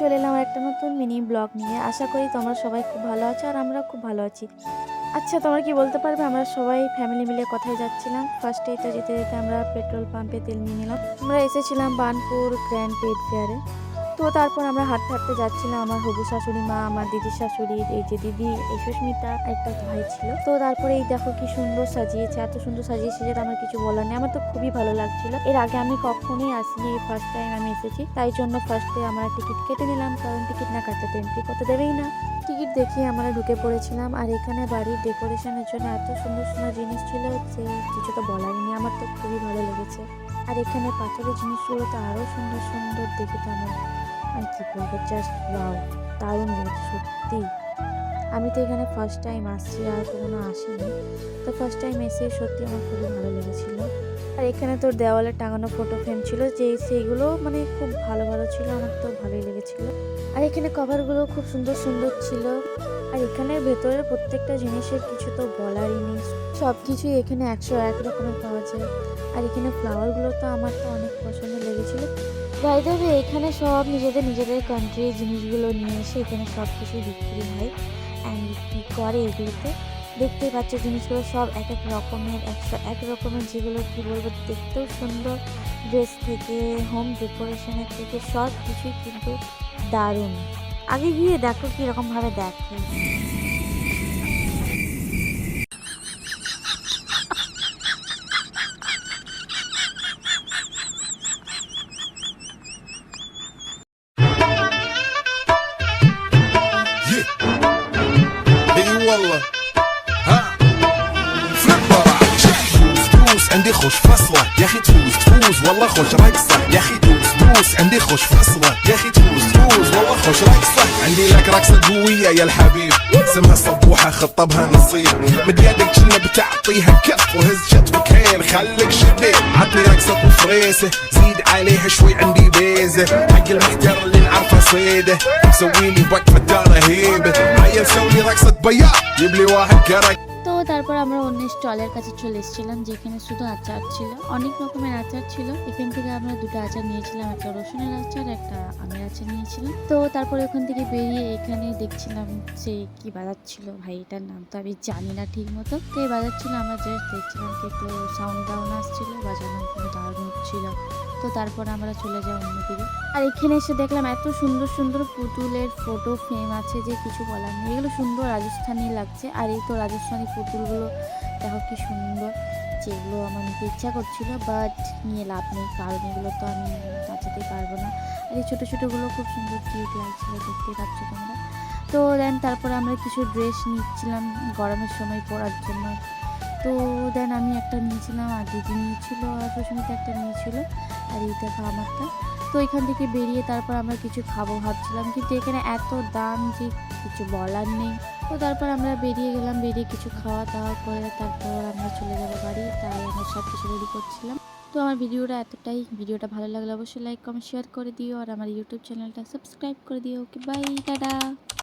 চলে এলাম একটা নতুন মিনি ব্লগ নিয়ে। আশা করি তোমরা সবাই খুব ভালো আছো আর আমরা খুব ভালো আছি। আচ্ছা, তোমরা কি বলতে পারবে আমরা সবাই ফ্যামিলি মিলে কোথায় যাচ্ছিলাম? ফার্স্টেই তো যেতে যেতে আমরা পেট্রোল পাম্পে তেল নিয়ে নিলাম। আমরা এসেছিলাম বার্নপুর গ্র্যান্ড ট্রেড ফেয়ারে। তো তারপর আমরা হাঁটতে হাঁটতে যাচ্ছিলাম। আমার হবু শাশুড়ি মা, আমার দিদির শাশুড়ি, এই যে দিদি, এই সুস্মিতা, একটা ভাই ছিল। তো তারপরে এই দেখো কি সুন্দর সাজিয়েছে, এত সুন্দর সাজিয়েছে যেটা আমার কিছু বলার নেই। আমার তো খুবই ভালো লাগছিল। এর আগে আমি কখনোই আসিনি, এই ফার্স্ট টাইম আমি এসেছি। তাই জন্য ফার্স্টে আমরা টিকিট কেটে নিলাম, কারণ টিকিট না কাটলে তো এন্ট্রি করতে দেবেই না। টিকিট দেখিয়ে আমরা ঢুকে পড়েছিলাম। আর এখানে বাড়ির ডেকোরেশনের জন্য এত সুন্দর সুন্দর জিনিস ছিল যে কিছু তো বলারই নেই। আমার তো খুবই ভালো লেগেছে। আর এখানে পাথরের জিনিসগুলো তো আরও সুন্দর সুন্দর দেখে তো আমার কি বলবো, জাস্ট ওয়াও, দারুণ লেগেছে সত্যি। আমি তো এখানে ফার্স্ট টাইম আসছি, আর কখনো আসিনি। তো ফার্স্ট টাইম এসে সত্যি আমার খুবই ভালো লেগেছিল। আর এখানে তোর দেওয়ালে টাঙানো ফটো ফ্রেম ছিল, যে সেইগুলো মানে খুব ভালো ভালো ছিল, আমার তো ভালোই লেগেছিল। আর এখানে কভারগুলো খুব সুন্দর সুন্দর ছিল। আর এখানের ভেতরের প্রত্যেকটা জিনিসের কিছু তো বলারই নেই, সব কিছুই এখানে 101 রকমের পাওয়া যায়। আর এখানে ফ্লাওয়ারগুলো তো আমার তো অনেক পছন্দ লেগেছিলো। বাই দ্য ওয়ে, এখানে সব নিজেদের কান্ট্রির জিনিসগুলো নিয়ে এসে এখানে সব কিছু বিক্রি হয় অ্যান্ড বিক্রি করে। এগুলোতে দেখতেই পাচ্ছে জিনিসগুলো সব এক এক রকমের, 101 রকমের, যেগুলো কি বলবো, দেখতেও সুন্দর। ড্রেস থেকে হোম ডেকোরেশনের থেকে সব কিছুই কিন্তু দারুণ। আগে গিয়ে দেখো কীরকমভাবে দেখে। اي والله ها فليبر دوس عندي خوش فصلة يا اخي تفوز والله خوش رقصة يا اخي دوس عندي خوش فصلة يا اخي تفوز والله خوش رقصة عندي لك رقصة قوية يا الحبيب اسمها صبوحة خطبها نصيب مد يدك كنا بتعطيها كف وهز شطفك هين خليك شبيب عطني رقصة وفريسة زيد عليها شوي عندي بيزة حق المحتر اللي نعرفه صيده سويلي وقفة دار رهيبة عيل سوي رقصة بياض يبلي واحد كرك। তো তারপর আমরা অন্য স্টলের কাছে চলে এসেছিলাম, যেখানে শুধু আচার ছিল, অনেক রকমের আচার ছিল। এখান থেকে আমরা দুটো আচার নিয়েছিলাম, একটা রসুনের আচার, একটা আমের আচার নিয়েছিলাম। তো তারপরে ওখান থেকে বেরিয়ে এখানে দেখছিলাম যে কি বাজাচ্ছিল, ভাই এটার নাম তো আমি জানি না ঠিক মতো। তো এই বাজাচ্ছিল, আমরা জাস্ট দেখছিলাম, কিন্তু সাউন্ড ডাউন আসছিল, বাজানো কিন্তু দারুণ হচ্ছিল। তো তারপর আমরা চলে যাই অন্যদিকে। আর এখানে এসে দেখলাম এত সুন্দর সুন্দর পুতুলের ফটো ফ্রেম আছে যে কিছু বলার নেই। এগুলো সুন্দর রাজস্থানি লাগছে। আর এই তো রাজস্থানি পুতুলগুলো দেখো কি সুন্দর, যেগুলো আমার নিতে ইচ্ছা করছিল, বাট নিয়ে লাভ নেই, কারণ এগুলো তো আমি নাচাতেই পারবো না। আর এই ছোটো ছোটোগুলো খুব সুন্দর কিউট লাগছিলো, দেখতেই পাচ্ছ তোমরা। তো দেন তারপরে আমরা কিছু ড্রেস নিচ্ছিলাম গরমের সময় পরার জন্য। তো দেন আমি একটা নিয়েছিলাম, আর দিদি নিয়েছিল, আর সুস্মিতা একটা নিয়েছিল, আর এই দেখো আমারটা। তো এখান থেকে বেরিয়ে তারপর আমরা কিছু খাবো ভাবছিলাম, কিন্তু এখানে এত দাম যে কিছু বলার নেই। তো তারপর আমরা বেরিয়ে গেলাম, বেরিয়ে কিছু খাওয়া দাওয়া করে তারপর আমরা চলে যাবো বাড়ি। তাই আমরা সব কিছু রেডি করছিলাম। তো আমার ভিডিওটা এতটাই। ভিডিওটা ভালো লাগলে অবশ্যই লাইক কমেন্ট শেয়ার করে দিও, আর আমার ইউটিউব চ্যানেলটা সাবস্ক্রাইব করে দিও। ওকে, বাই, টাটা।